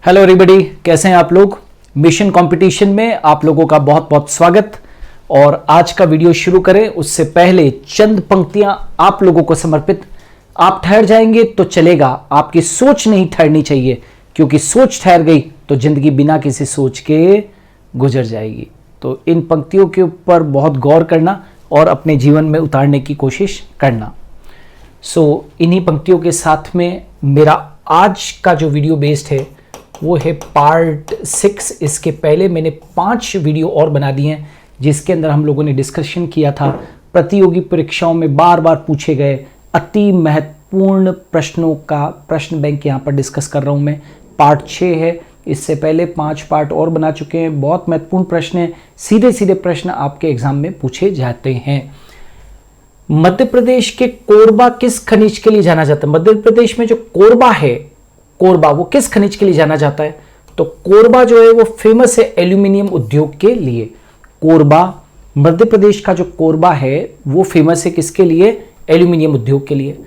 Hello everybody, कैसे हैं आप लोग। मिशन कंपटीशन में आप लोगों का बहुत बहुत स्वागत। और आज का वीडियो शुरू करें उससे पहले चंद पंक्तियां आप लोगों को समर्पित। आप ठहर जाएंगे तो चलेगा, आपकी सोच नहीं ठहरनी चाहिए, क्योंकि सोच ठहर गई तो जिंदगी बिना किसी सोच के गुजर जाएगी। तो इन पंक्तियों के ऊपर बहुत गौर करना और अपने जीवन में उतारने की कोशिश करना। इन्हीं पंक्तियों के साथ में मेरा आज का जो वीडियो बेस्ड है वो है पार्ट 6। इसके पहले मैंने 5 वीडियो और बना दिए हैं जिसके अंदर हम लोगों ने डिस्कशन किया था प्रतियोगी परीक्षाओं में बार बार पूछे गए अति महत्वपूर्ण प्रश्नों का प्रश्न बैंक यहाँ पर डिस्कस कर रहा हूँ मैं। पार्ट 6 है, इससे पहले 5 पार्ट और बना चुके हैं। बहुत महत्वपूर्ण प्रश्न है, सीधे सीधे प्रश्न आपके एग्जाम में पूछे जाते हैं। मध्य प्रदेश के कोरबा किस खनिज के लिए जाना जाता है? मध्य प्रदेश में जो कोरबा है, कोरबा वो किस खनिज के लिए जाना जाता है? तो कोरबा जो है वो फेमस है एल्यूमिनियम उद्योग के लिए। कोरबा, मध्य प्रदेश का जो कोरबा है वो फेमस है किसके लिए? एल्यूमिनियम उद्योग के लिए।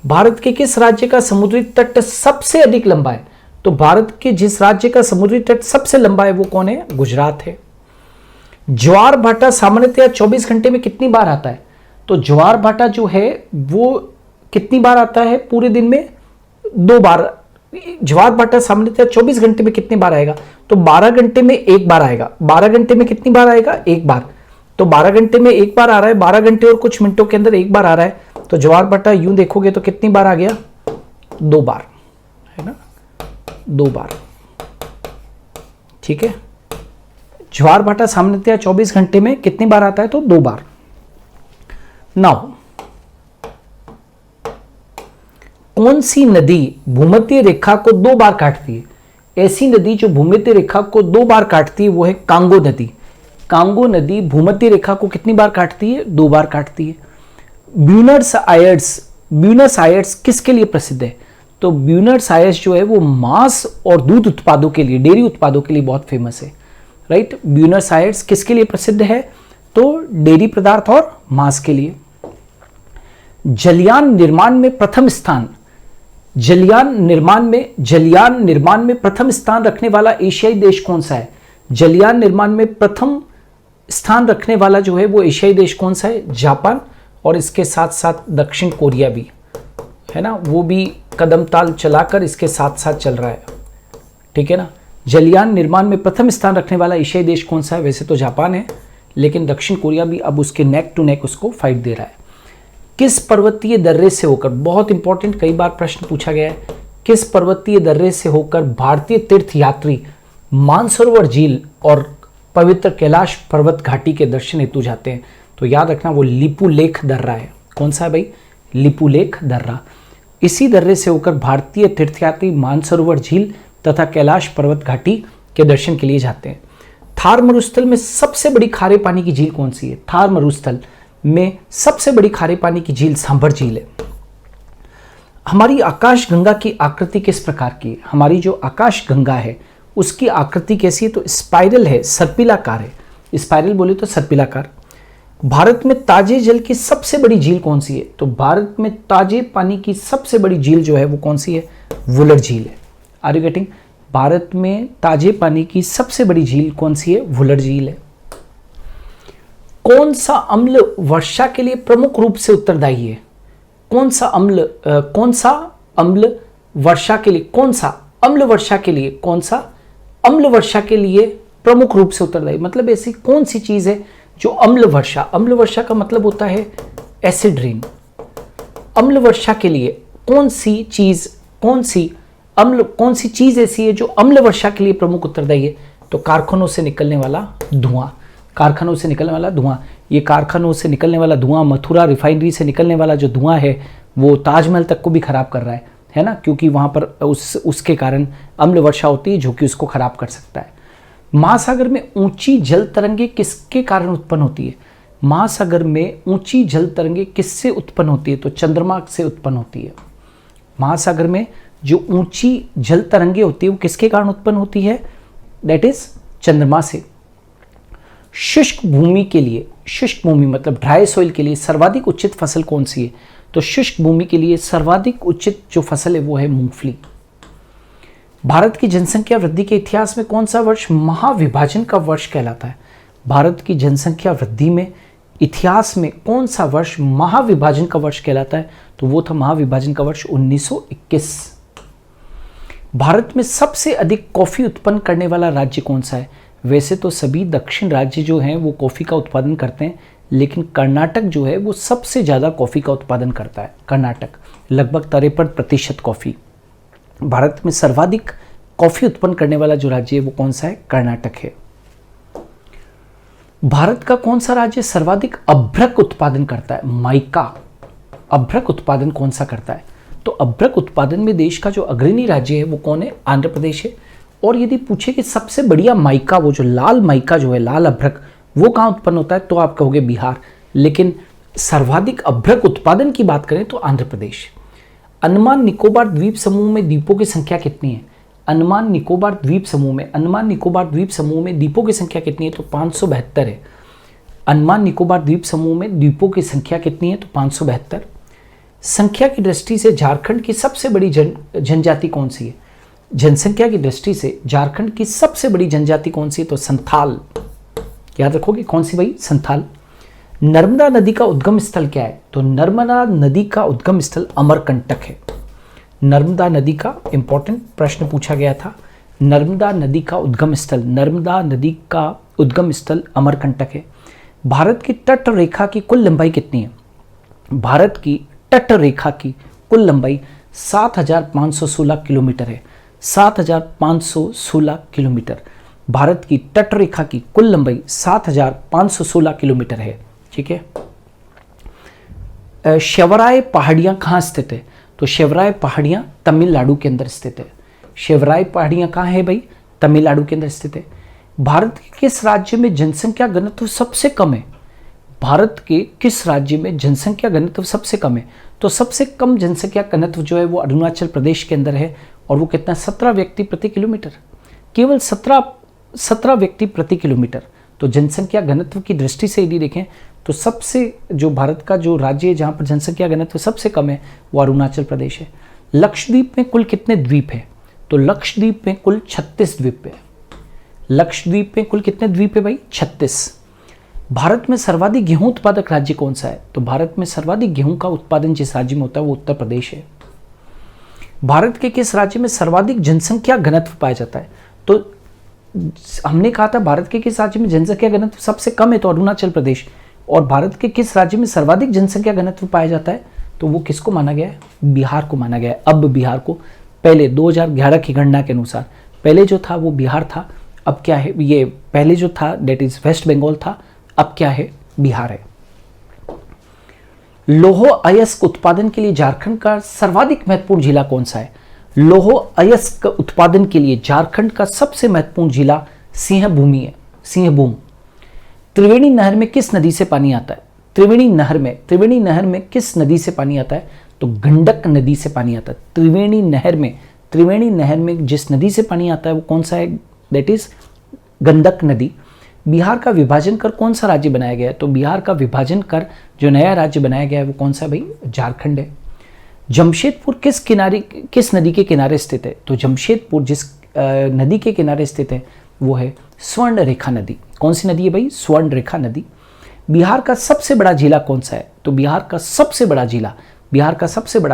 भारत के किस राज्य का समुद्री तट सबसे अधिक लंबा है? तो भारत के जिस राज्य का समुद्री तट सबसे लंबा है वो कौन है? गुजरात है। ज्वार भाटा सामान्यतया 24 घंटे में कितनी बार आता है? तो ज्वार भाटा जो है वो कितनी बार आता है पूरे दिन में? 2 बार। ज्वार भाटा सामान्यतः 24 घंटे में कितनी बार आएगा? तो 12 घंटे में एक बार आएगा। 12 घंटे में कितनी बार आएगा? एक बार। तो 12 घंटे में एक बार आ रहा है, 12 घंटे और कुछ मिनटों के अंदर एक बार आ रहा है। तो ज्वार भाटा यूं देखोगे तो कितनी बार आ गया? 2 बार, है ना? 2 बार, ठीक है। ज्वार भाटा सामान्यतः 24 घंटे में कितनी बार आता है? तो 2 बार। नाउ कौन सी नदी भूमध्य रेखा को 2 बार काटती है? ऐसी नदी जो भूमध्य रेखा को 2 बार काटती है वो है कांगो नदी। कांगो नदी भूमध्य रेखा को कितनी बार काटती है? 2 बार काटती है। ब्यूनर्स आयर्स, ब्यूनस आयर्स किसके लिए प्रसिद्ध है? तो ब्यूनर्स आयर्स जो है वो मांस और दूध उत्पादों के लिए, डेयरी उत्पादों के लिए बहुत फेमस है, राइट। ब्यूनर्स आयर्स किसके लिए प्रसिद्ध है? तो डेयरी पदार्थ और मांस के लिए। जलयान निर्माण में प्रथम स्थान, जलयान निर्माण में प्रथम स्थान रखने वाला एशियाई देश कौन सा है? जलयान निर्माण में प्रथम स्थान रखने वाला जो है वो एशियाई देश कौन सा है? जापान। और इसके साथ साथ दक्षिण कोरिया भी है ना, वो भी कदम ताल चलाकर इसके साथ साथ चल रहा है, ठीक है ना। जलयान निर्माण में प्रथम स्थान रखने वाला एशियाई देश कौन सा है? वैसे तो जापान है, लेकिन दक्षिण कोरिया भी अब उसके नेक टू नेक उसको फाइट दे रहा है। किस पर्वतीय दर्रे से होकर, बहुत इंपॉर्टेंट, कई बार प्रश्न पूछा गया है, किस पर्वतीय दर्रे से होकर भारतीय तीर्थ यात्री मानसरोवर झील और पवित्र कैलाश पर्वत घाटी के दर्शन हेतु जाते हैं? तो याद रखना वो लिपुलेख दर्रा है। कौन सा है भाई? लिपुलेख दर्रा। इसी दर्रे से होकर भारतीय तीर्थयात्री मानसरोवर झील तथा कैलाश पर्वत घाटी के दर्शन के लिए जाते हैं। थार मरुस्थल में सबसे बड़ी खारे पानी की झील कौन सी है? थार मरुस्थल में सबसे बड़ी खारे पानी की झील सांभर झील है। हमारी आकाश गंगा की आकृति किस प्रकार की है? हमारी जो आकाश गंगा है उसकी आकृति कैसी है? तो स्पाइरल है, सर्पिलाकार है। स्पाइरल बोले तो सर्पिलाकार। भारत में ताजे जल की सबसे बड़ी झील कौन सी है? तो भारत में ताजे पानी की सबसे बड़ी झील जो है वो कौन सी है? वुलर झील है। Are you getting? भारत में ताजे पानी की सबसे बड़ी झील कौन सी है? वुलर झील है। कौन सा अम्ल वर्षा के लिए प्रमुख रूप से उत्तरदायी है? कौन सा अम्ल वर्षा के लिए, कौन सा अम्ल वर्षा के लिए, कौन सा अम्ल वर्षा के लिए प्रमुख रूप से उत्तरदायी? मतलब ऐसी कौन सी चीज है जो अम्ल वर्षा, अम्ल वर्षा का मतलब होता है एसिड रेन। अम्ल वर्षा के लिए कौन सी चीज, कौन सी चीज ऐसी है जो अम्ल वर्षा के लिए प्रमुख उत्तरदायी है? तो कारखानों से निकलने वाला धुआं। कारखानों से निकलने वाला धुआं, ये कारखानों से निकलने वाला धुआं, मथुरा रिफाइनरी से निकलने वाला जो धुआं है वो ताजमहल तक को भी खराब कर रहा है ना, क्योंकि वहां पर उसके कारण अम्ल वर्षा होती है जो कि उसको खराब कर सकता है। महासागर में ऊंची जल तरंगे किसके कारण उत्पन्न होती है? महासागर में ऊंची जल तरंगे किससे उत्पन्न होती है? तो चंद्रमा से उत्पन्न होती है। महासागर में जो ऊंची जल तरंगे होती है वो किसके कारण उत्पन्न होती है? दैट इज चंद्रमा से। शुष्क भूमि के लिए, शुष्क भूमि मतलब ड्राई सॉइल के लिए सर्वाधिक उचित फसल कौन सी है? तो शुष्क भूमि के लिए सर्वाधिक उचित जो फसल है वो है मूंगफली। भारत की जनसंख्या वृद्धि के इतिहास में कौन सा वर्ष महाविभाजन का वर्ष कहलाता है? भारत की जनसंख्या वृद्धि में इतिहास में कौन सा वर्ष महाविभाजन का वर्ष कहलाता है? तो वो था महाविभाजन का वर्ष 1921। भारत में सबसे अधिक कॉफी उत्पन्न करने वाला राज्य कौन सा है? वैसे तो सभी दक्षिण राज्य जो हैं वो कॉफी का उत्पादन करते हैं, लेकिन कर्नाटक जो है वो सबसे ज़्यादा कॉफ़ी का उत्पादन करता है। कर्नाटक लगभग 53% कॉफ़ी। भारत में सर्वाधिक कॉफ़ी उत्पन्न करने वाला जो राज्य है वो कौन सा है? कर्नाटक है। भारत का कौन सा राज्य सर्वाधिक अभ्रक उत्पादन करता है? माइका। अभ्रक उत्पादन कौन सा करता है? तो अभ्रक उत्पादन में देश का जो अग्रणी राज्य है वो कौन है? आंध्र प्रदेश है। और यदि पूछे कि सबसे बढ़िया माइका, वो जो लाल माइका जो है, लाल अभ्रक, वो कहाँ उत्पन्न होता है? तो आप कहोगे बिहार। लेकिन सर्वाधिक अभ्रक उत्पादन की बात करें तो आंध्र प्रदेश। अंडमान निकोबार द्वीप समूह में द्वीपों की संख्या कितनी है? अंडमान निकोबार द्वीप समूह में द्वीपों की संख्या कितनी है? तो 572 है। अंडमान निकोबार द्वीप समूह में द्वीपों की संख्या कितनी है? तो 572। संख्या की दृष्टि से झारखंड की सबसे बड़ी जनजाति कौन सी है? जनसंख्या की दृष्टि से झारखंड की सबसे बड़ी जनजाति कौन सी है? तो संथाल। याद रखोगे कौन सी भाई? संथाल। नर्मदा नदी का उद्गम स्थल क्या है? तो नर्मदा नदी का उद्गम स्थल अमरकंटक है। नर्मदा नदी का इंपॉर्टेंट प्रश्न पूछा गया था। नर्मदा नदी का उद्गम स्थल अमरकंटक है। भारत की तट रेखा की कुल लंबाई कितनी है? भारत की तट रेखा की कुल लंबाई 7516 किलोमीटर है। 7516 किलोमीटर भारत की तट रेखा की कुल लंबाई 7516 किलोमीटर है। ठीक है। शिवराय पहाड़ियां कहाँ स्थित है? तो शिवराय पहाड़ियां तमिलनाडु के अंदर स्थित है। शिवराय पहाड़ियां कहाँ है भाई? तमिलनाडु के अंदर स्थित है। भारत के किस राज्य में जनसंख्या घनत्व सबसे कम है? भारत के किस राज्य में जनसंख्या घनत्व सबसे कम है? तो सबसे कम जनसंख्या घनत्व जो है वो अरुणाचल प्रदेश के अंदर है। और वो कितना? 17 व्यक्ति प्रति किलोमीटर। केवल 17 व्यक्ति प्रति किलोमीटर। तो जनसंख्या घनत्व की दृष्टि से यदि देखें तो सबसे जो भारत का जो राज्य है जहाँ पर जनसंख्या घनत्व सबसे कम है वो अरुणाचल प्रदेश है। लक्षद्वीप में कुल कितने द्वीप है? तो लक्षद्वीप में कुल 36 द्वीप है। लक्षद्वीप में कुल कितने द्वीप है भाई? 36। भारत में सर्वाधिक गेहूं उत्पादक राज्य कौन सा है? तो भारत में सर्वाधिक गेहूं का उत्पादन जिस राज्य में होता है वो उत्तर प्रदेश है। भारत के किस राज्य में सर्वाधिक जनसंख्या घनत्व पाया जाता है? तो हमने कहा था भारत के किस राज्य में जनसंख्या घनत्व सबसे कम है? तो अरुणाचल प्रदेश। और भारत के किस राज्य में सर्वाधिक जनसंख्या घनत्व पाया जाता है? तो वो किसको माना गया है? बिहार को माना गया है। अब बिहार को, पहले 2011 की गणना के अनुसार पहले जो था वो बिहार था, अब क्या है? ये पहले जो था दैट इज वेस्ट बंगाल था, अब क्या है? बिहार है। लौह अयस्क उत्पादन के लिए झारखंड का सर्वाधिक महत्वपूर्ण जिला कौन सा है? लौह अयस्क उत्पादन के लिए झारखंड का सबसे महत्वपूर्ण जिला सिंहभूमि है। सिंहभूम। त्रिवेणी नहर में किस नदी से पानी आता है? त्रिवेणी नहर में किस नदी से पानी आता है? तो गंडक नदी से पानी आता है। त्रिवेणी नहर में जिस नदी से पानी आता है वो कौन सा है? दैट इज गंडक नदी। बिहार का विभाजन कर कौन सा राज्य बनाया गया है? तो बिहार का विभाजन कर जो नया राज्य बनाया गया है वो कौन सा भाई? झारखंड है। जमशेदपुर किस नदी के किनारे स्थित है? तो जमशेदपुर जिस नदी के किनारे स्थित है वो है स्वर्ण रेखा नदी। कौन सी नदी है भाई? स्वर्ण रेखा नदी। बिहार का सबसे बड़ा जिला कौन सा है? तो बिहार का सबसे बड़ा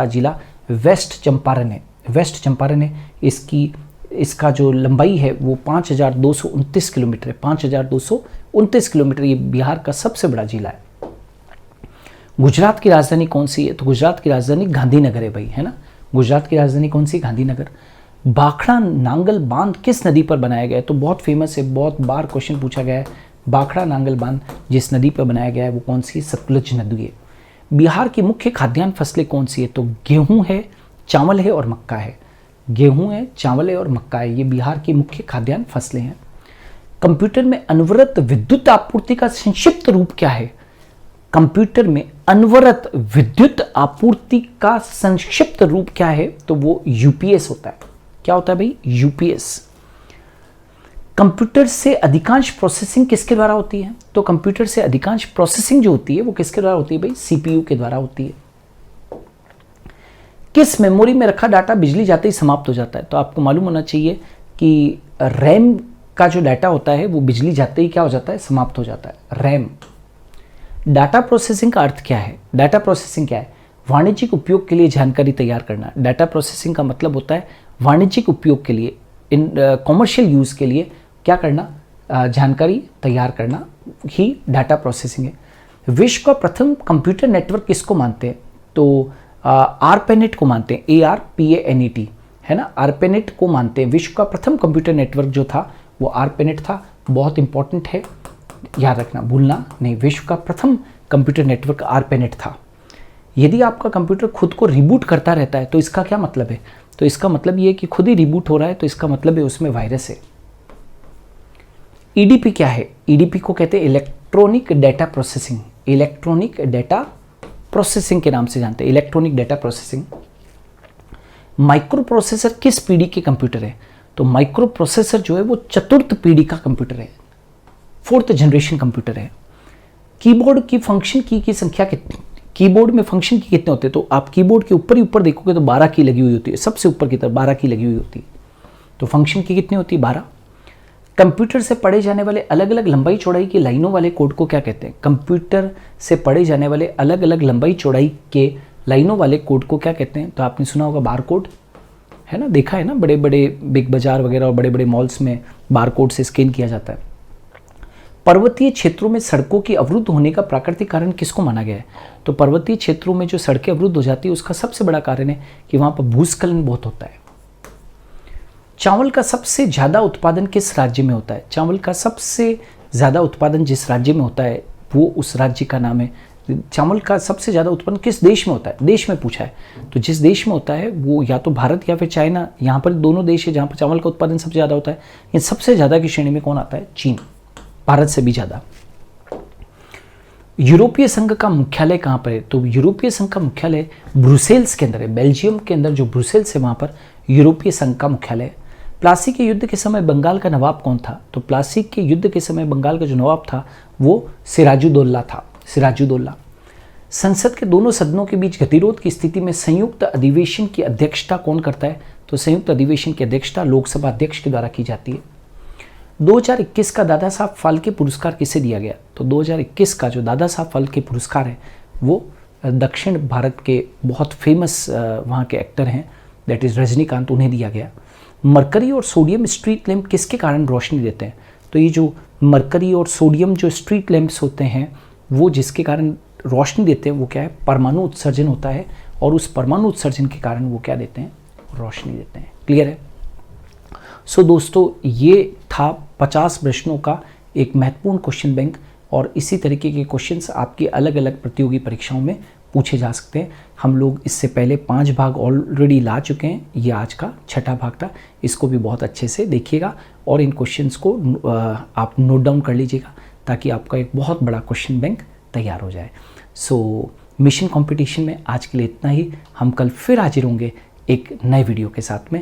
जिला वेस्ट चंपारण है। वेस्ट चंपारण है। इसका जो लंबाई है वो 5229 किलोमीटर है। 5229 किलोमीटर ये बिहार का सबसे बड़ा जिला है। गुजरात की राजधानी कौन सी है? तो गुजरात की राजधानी गांधीनगर है भाई, है ना। गुजरात की राजधानी कौन सी? गांधीनगर। भाखड़ा नांगल बांध किस नदी पर बनाया गया है? तो बहुत फेमस है, बहुत बार क्वेश्चन पूछा गया है। भाखड़ा नांगल बांध जिस नदी पर बनाया गया है वो कौन सी? सतलुज नदी है। बिहार की मुख्य खाद्यान्न फसलें कौन सी है? तो गेहूं है, चावल है और मक्का है। गेहूं है, चावल है और मक्का है। ये बिहार की मुख्य खाद्यान्न फसलें हैं। कंप्यूटर में अनवरत विद्युत आपूर्ति का संक्षिप्त रूप क्या है? कंप्यूटर में अनवरत विद्युत आपूर्ति का संक्षिप्त रूप क्या है? तो वो यूपीएस होता है। क्या होता है भाई? यूपीएस। कंप्यूटर से अधिकांश प्रोसेसिंग किसके द्वारा होती है? तो कंप्यूटर से अधिकांश प्रोसेसिंग जो होती है वो किसके द्वारा होती है भाई? सीपीयू के द्वारा होती है। किस मेमोरी में रखा डाटा बिजली जाते ही समाप्त हो जाता है? तो आपको मालूम होना चाहिए कि रैम का जो डाटा होता है वो बिजली जाते ही क्या हो जाता है? समाप्त हो जाता है। रैम। डाटा प्रोसेसिंग का अर्थ क्या है? डाटा प्रोसेसिंग क्या है? वाणिज्यिक उपयोग के लिए जानकारी तैयार करना। डाटा प्रोसेसिंग का मतलब होता है वाणिज्यिक उपयोग के लिए, इन कॉमर्शियल यूज़ के लिए क्या करना? जानकारी तैयार करना ही डाटा प्रोसेसिंग है। विश्व का प्रथम कंप्यूटर नेटवर्क किसको मानते हैं? तो आरपेनेट को मानते हैं। ARPANET है ना, आरपेनेट को मानते हैं। विश्व का प्रथम कंप्यूटर नेटवर्क जो था वो आरपेनेट था। बहुत इंपॉर्टेंट है, याद रखना, भूलना नहीं। विश्व का प्रथम कंप्यूटर नेटवर्क आरपेनेट था। यदि आपका कंप्यूटर खुद को रिबूट करता रहता है तो इसका क्या मतलब है? तो इसका मतलब ये है कि खुद ही रिबूट हो रहा है, तो इसका मतलब है उसमें वायरस है। ईडीपी क्या है? ईडीपी को कहते हैं electronic data processing. Electronic data processing के नाम से जानते हैं, electronic data processing. Micro processor किस पीढ़ी के कंप्यूटर है? तो माइक्रो प्रोसेसर जो है वो चतुर्थ पीढ़ी का कंप्यूटर है, 4th जनरेशन कंप्यूटर है। कीबोर्ड की फंक्शन की संख्या कितनी? कीबोर्ड में फंक्शन की कितने होते हैं? तो आप कीबोर्ड के ऊपर ही ऊपर देखोगे तो 12 की लगी हुई होती है, सबसे ऊपर की तरफ 12 की लगी हुई होती है। तो फंक्शन की कितनी होती है? 12। कंप्यूटर से पढ़े जाने वाले अलग अलग लंबाई चौड़ाई की लाइनों वाले कोड को क्या कहते हैं? कंप्यूटर से पढ़े जाने वाले अलग अलग लंबाई चौड़ाई के लाइनों वाले कोड को क्या कहते हैं? तो आपने सुना होगा बार कोड, है ना, देखा है ना, बड़े बड़े बिग बाजार वगैरह और बड़े बड़े मॉल्स में बार कोड से स्कैन किया जाता है। पर्वतीय क्षेत्रों में सड़कों की अवरुद्ध होने का प्राकृतिक कारण किसको माना गया है? तो पर्वतीय क्षेत्रों में जो सड़कें अवरुद्ध हो जाती है उसका सबसे बड़ा कारण है कि वहां पर भूस्खलन बहुत होता है। चावल का सबसे ज्यादा उत्पादन किस राज्य में होता है? चावल का सबसे ज्यादा उत्पादन जिस राज्य में होता है वो उस राज्य का नाम है। चावल का सबसे ज्यादा उत्पादन किस देश में होता है? देश में पूछा है, तो जिस देश में होता है वो या तो भारत या फिर चाइना, यहाँ पर दोनों देश है जहाँ पर चावल का उत्पादन सबसे ज्यादा होता है। इन सबसे ज्यादा की श्रेणी में कौन आता है? चीन, भारत से भी ज्यादा। यूरोपीय संघ का मुख्यालय कहाँ पर है? तो यूरोपीय संघ का मुख्यालय ब्रुसेल्स के अंदर है, बेल्जियम के अंदर जो ब्रुसेल्स है वहां पर यूरोपीय संघ का मुख्यालय है। प्लासी के युद्ध के समय बंगाल का नवाब कौन था? तो प्लासी के युद्ध के समय बंगाल का जो नवाब था वो सिराजुद्दौला था, सिराजुद्दौला। संसद के दोनों सदनों के बीच गतिरोध की स्थिति में संयुक्त अधिवेशन की अध्यक्षता कौन करता है? तो संयुक्त अधिवेशन की अध्यक्षता लोकसभा अध्यक्ष के द्वारा की जाती है। 2021 का दादा साहब फाल्के पुरस्कार किसे दिया गया? तो 2021 का जो दादा साहब फाल्के पुरस्कार है वो दक्षिण भारत के बहुत फेमस वहाँ के एक्टर हैं, दैट इज रजनीकांत, उन्हें दिया गया। मरकरी और सोडियम स्ट्रीट लैंप किसके कारण रोशनी देते हैं? तो ये जो मरकरी और सोडियम जो स्ट्रीट लैंप्स होते हैं वो जिसके कारण रोशनी देते हैं वो क्या है? परमाणु उत्सर्जन होता है, और उस परमाणु उत्सर्जन के कारण वो क्या देते हैं? रोशनी देते हैं। क्लियर है? सो दोस्तों, ये था 50 प्रश्नों का एक महत्वपूर्ण क्वेश्चन बैंक, और इसी तरीके के क्वेश्चंस आपकी अलग अलग प्रतियोगी परीक्षाओं में पूछे जा सकते हैं। हम लोग इससे पहले 5 भाग ऑलरेडी ला चुके हैं, ये आज का 6ठा भाग था। इसको भी बहुत अच्छे से देखिएगा और इन क्वेश्चंस को आप नोट डाउन कर लीजिएगा ताकि आपका एक बहुत बड़ा क्वेश्चन बैंक तैयार हो जाए। सो मिशन कंपटीशन में आज के लिए इतना ही। हम कल फिर हाजिर होंगे एक नए वीडियो के साथ में।